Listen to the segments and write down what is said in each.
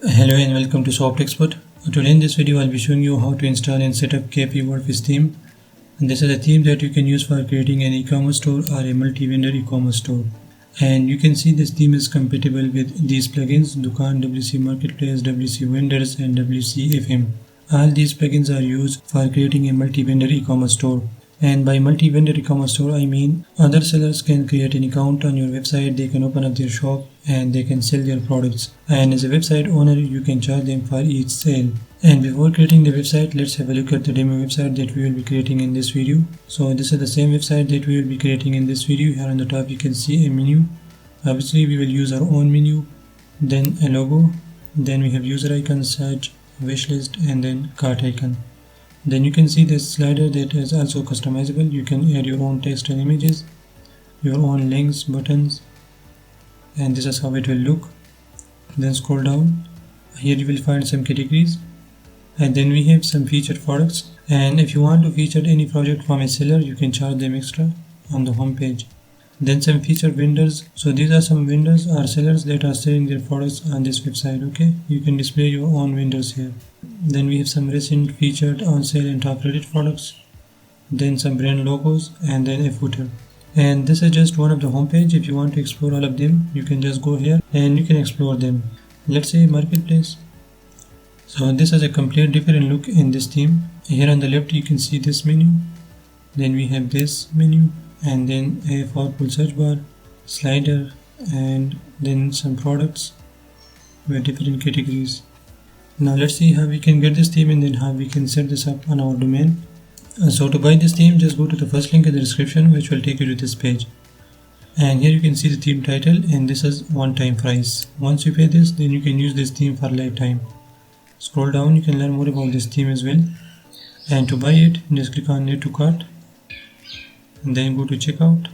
Hello and welcome to softexpert. Today in this video I'll be showing you how to install and set up Kappe WordPress theme. And this is a theme that you can use for creating an e-commerce store or a multi-vendor e-commerce store. And you can see this theme is compatible with these plugins: Dukaan, WC Marketplace, WC Vendors and WC FM. All these plugins are used for creating a multi-vendor e-commerce store. And by multi-vendor e-commerce store, I mean other sellers can create an account on your website, they can open up their shop and they can sell their products. And as a website owner, you can charge them for each sale. And before creating the website, let's have a look at the demo website that we will be creating in this video. So this is the same website that we will be creating in this video. Here on the top you can see a menu. Obviously we will use our own menu, then a logo, then we have user icon, search, wishlist and then cart icon. Then you can see this slider that is also customizable. You can add your own text and images, your own links, buttons, and this is how it will look. Then scroll down. Here you will find some categories, and then we have some featured products. And if you want to feature any project from a seller, you can charge them extra on the home page. Then some featured vendors. So these are some vendors or sellers that are selling their products on this website. Okay, you can display your own vendors here. Then we have some recent, featured, on sale and top rated products. Then some brand logos and then a footer. And this is just one of the homepage. If you want to explore all of them, you can just go here and you can explore them. Let's say marketplace. So this is a complete different look in this theme. Here on the left you can see this menu. Then we have this menu and then a powerful search bar, slider, and then some products with different categories. Now let's see how we can get this theme and then how we can set this up on our domain. So to buy this theme, just go to the first link in the description, which will take you to this page. And here you can see the theme title, and this is one-time price. Once you pay this, then you can use this theme for lifetime. Scroll down, you can learn more about this theme as well. And to buy it, just click on Add to Cart, and then go to Checkout.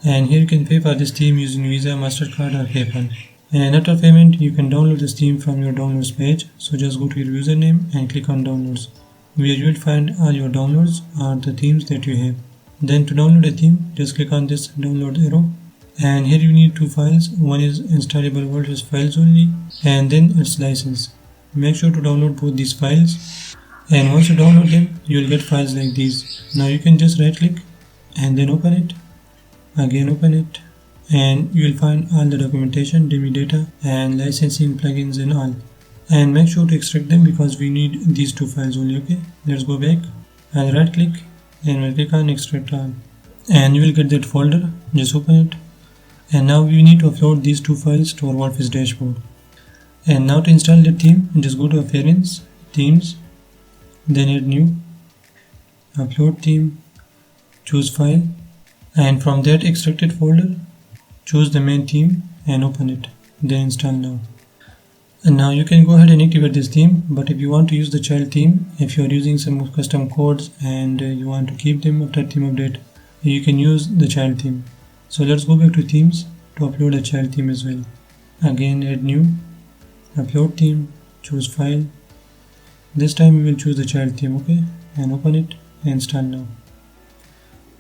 And here you can pay for this theme using Visa, MasterCard or PayPal. And after payment, you can download this theme from your downloads page. So just go to your username and click on downloads, where you will find all your downloads or the themes that you have. Then to download a theme, just click on this download arrow. And here you need two files. One is installable WordPress files only, and then its license. Make sure to download both these files. And once you download them, you will get files like these. Now you can just right click and then open it. Again open it. And you will find all the documentation, demo data and licensing plugins and all. And make sure to extract them because we need these two files only. Okay, let's go back and right click and we'll click on extract all. And you will get that folder. Just open it. And now we need to upload these two files to our WordPress dashboard. And now to install the theme, just go to Appearance, Themes, then add new, upload theme, choose file, and from that extracted folder, choose the main theme and open it, then install now. And now you can go ahead and activate this theme, but if you want to use the child theme, if you are using some custom codes and you want to keep them after theme update, you can use the child theme. So let's go back to themes to upload a child theme as well. Again add new, upload theme, choose file. This time we will choose the child theme, okay, and open it and install now.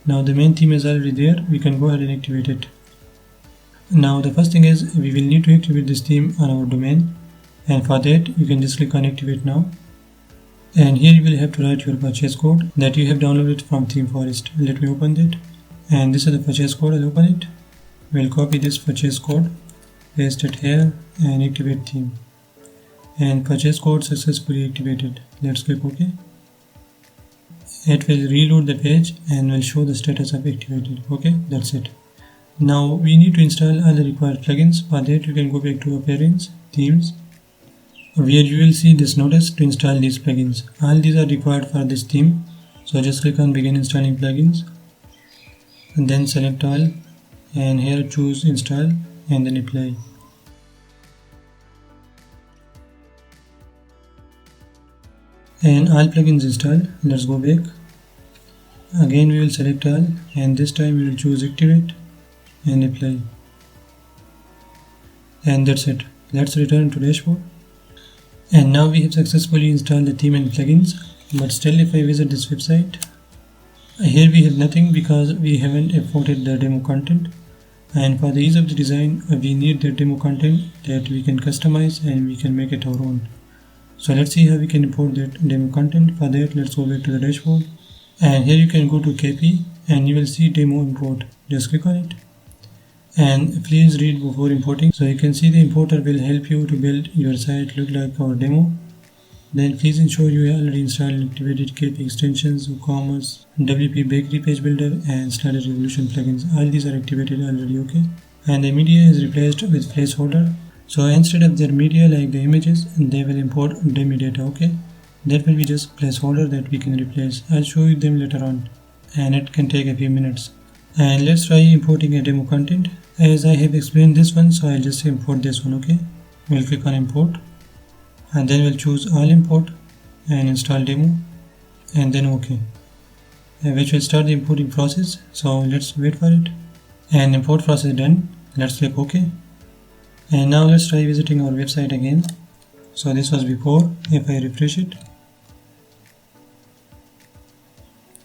Now the main theme is already there, we can go ahead and activate it. Now the first thing is we will need to activate this theme on our domain, and for that you can just click on activate now. And here you will have to write your purchase code that you have downloaded from Theme Forest. Let me open that, and this is the purchase code. I'll open it. We'll copy this purchase code, paste it here and activate theme. And purchase code successfully activated. Let's click OK. It will reload the page and will show the status of activated. Okay, that's it. Now we need to install all the required plugins. For that you can go back to Appearance, Themes, where you will see this notice to install these plugins. All these are required for this theme. So just click on Begin Installing Plugins and then select all, and here choose Install and then Apply. And all plugins installed. Let's go back. Again we will select all, and this time we will choose Activate and Apply. And that's it. Let's return to dashboard. And now we have successfully installed the theme and plugins, but still if I visit this website, here we have nothing because we haven't imported the demo content. And for the ease of the design, we need the demo content that we can customize and we can make it our own. So let's see how we can import that demo content. For that, let's go back to the dashboard, and here you can go to Kapee and you will see demo import. Just click on it and please read before importing. So you can see the importer will help you to build your site look like our demo. Then please ensure you already installed and activated Kapee extensions, WooCommerce, WP Bakery Page Builder and Slider Revolution plugins. All these are activated already, okay? And the media is replaced with placeholder. So instead of their media like the images, they will import dummy data, okay? That will be just placeholder that we can replace. I'll show you them later on, and it can take a few minutes. And let's try importing a demo content. As I have explained this one, so I'll just import this one, okay? We'll click on import and then we'll choose all import and install demo and then OK, which will start the importing process. So let's wait for it, and import process done. Let's click OK, and now let's try visiting our website again. So this was before. If I refresh it,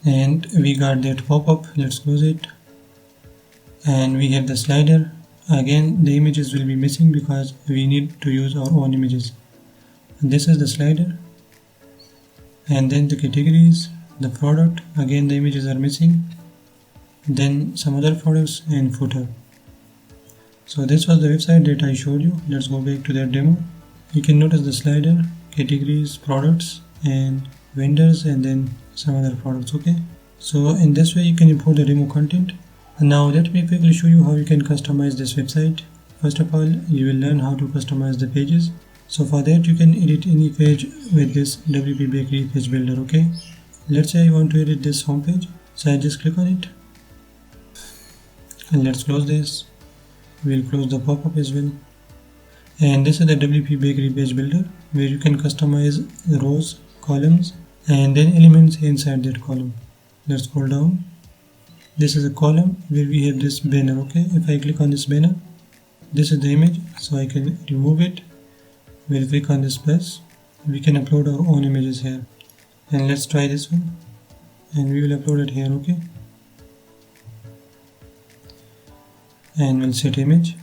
and we got that pop-up, let's close it, and we have the slider. Again, the images will be missing because we need to use our own images. This is the slider, and then the categories, the product, again the images are missing, then some other products and footer. So this was the website that I showed you. Let's go back to that demo. You can notice the slider, categories, products and vendors, and then some other products, okay? So in this way you can import the demo content. And now let me quickly show you how you can customize this website. First of all, you will learn how to customize the pages. So for that, you can edit any page with this WP Bakery Page Builder, okay? Let's say I want to edit this home page. So I just click on it. And let's close this. We'll close the pop-up as well. And this is the WP Bakery Page Builder, where you can customize the rows, columns, and then elements inside that column. Let's scroll down. This is a column where we have this banner, okay? If I click on this banner, this is the image, so I can remove it. We'll click on this plus. We can upload our own images here. And let's try this one. And we will upload it here, okay? And we'll set image.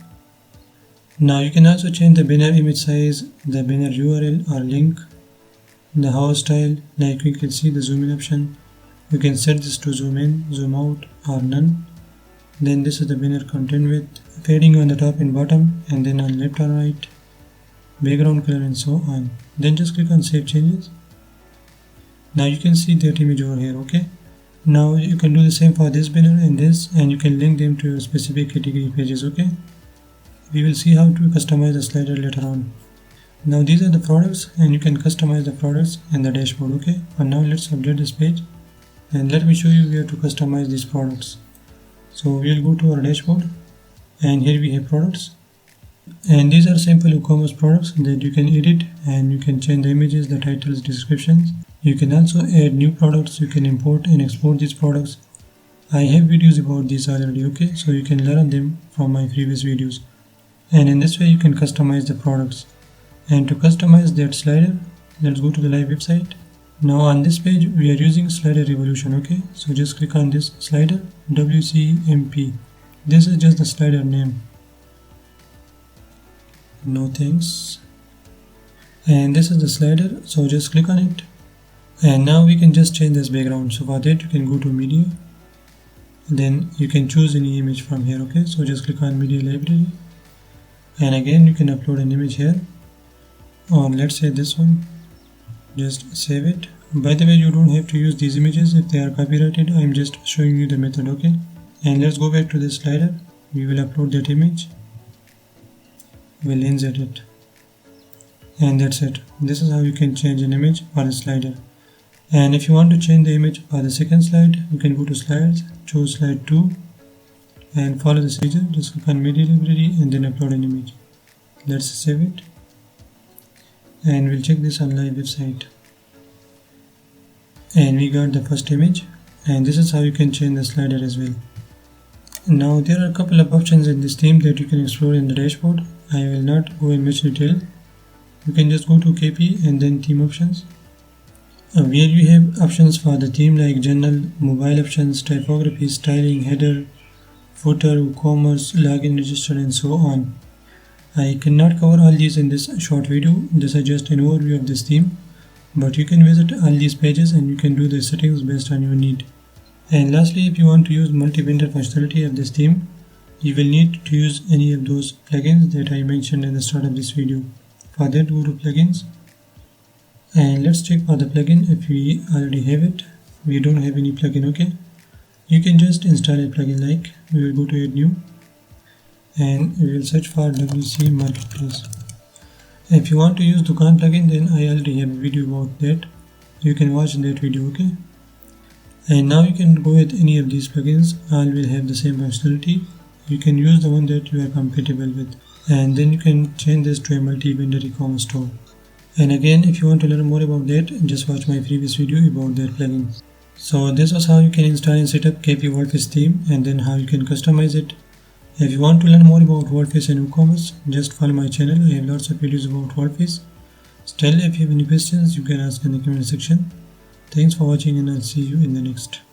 Now you can also change the banner image size, the banner URL or link, the house style, like we can see the zoom in option. You can set this to zoom in, zoom out or none. Then this is the banner content width, fading on the top and bottom, and then on left or right, background color and so on. Then just click on save changes. Now you can see that image over here, okay? Now you can do the same for this banner and this, and you can link them to your specific category pages, okay? We will see how to customize the slider later on. Now these are the products, and you can customize the products and the dashboard, okay? For now let's update this page, and let me show you where to customize these products. So we'll go to our dashboard, and here we have products. And these are simple WooCommerce products that you can edit, and you can change the images, the titles, descriptions. You can also add new products. You can import and export these products. I have videos about these already, okay? So you can learn them from my previous videos. And in this way you can customize the products. And to customize that slider, let's go to the live website. Now on this page we are using Slider Revolution, okay? So just click on this slider, WCMP. This is just the slider name. No thanks. And this is the slider, so just click on it. And now we can just change this background. So for that you can go to media, then you can choose any image from here, okay? So just click on media library, and again you can upload an image here, or let's say this one. Just save it. By the way, you don't have to use these images if they are copyrighted. I'm just showing you the method, okay? And let's go back to the slider. We will upload that image. We'll insert it, and that's it. This is how you can change an image for the slider. And if you want to change the image for the second slide, you can go to slides, choose slide 2, and follow the procedure. Just click on media library and then upload an image. Let's save it, and we'll check this on live website. And we got the first image, and this is how you can change the slider as well. Now there are a couple of options in this theme that you can explore in the dashboard. I will not go in much detail. You can just go to Kapee and then theme options, where you have options for the theme like general, mobile options, typography, styling, header, footer, WooCommerce, login, register, and so on. I cannot cover all these in this short video. This is just an overview of this theme, but you can visit all these pages and you can do the settings based on your need. And lastly, if you want to use multi-vendor functionality of this theme, you will need to use any of those plugins that I mentioned in the start of this video. For that, go to plugins and let's check for the plugin if we already have it. We don't have any plugin, okay? You can just install a plugin. Like, we will go to add new and we will search for WC Marketplace. If you want to use Dukaan plugin, then I already have a video about that. You can watch that video, okay? And now you can go with any of these plugins. All will have the same functionality. You can use the one that you are compatible with, and then you can change this to a multi-vendor e-commerce store. And again, if you want to learn more about that, just watch my previous video about that plugin. So this was how you can install and set up Kappe WordPress theme, and then how you can customize it. If you want to learn more about WordPress and WooCommerce, just follow my channel. I have lots of videos about WordPress. Still, if you have any questions, you can ask in the comment section. Thanks for watching, and I'll see you in the next.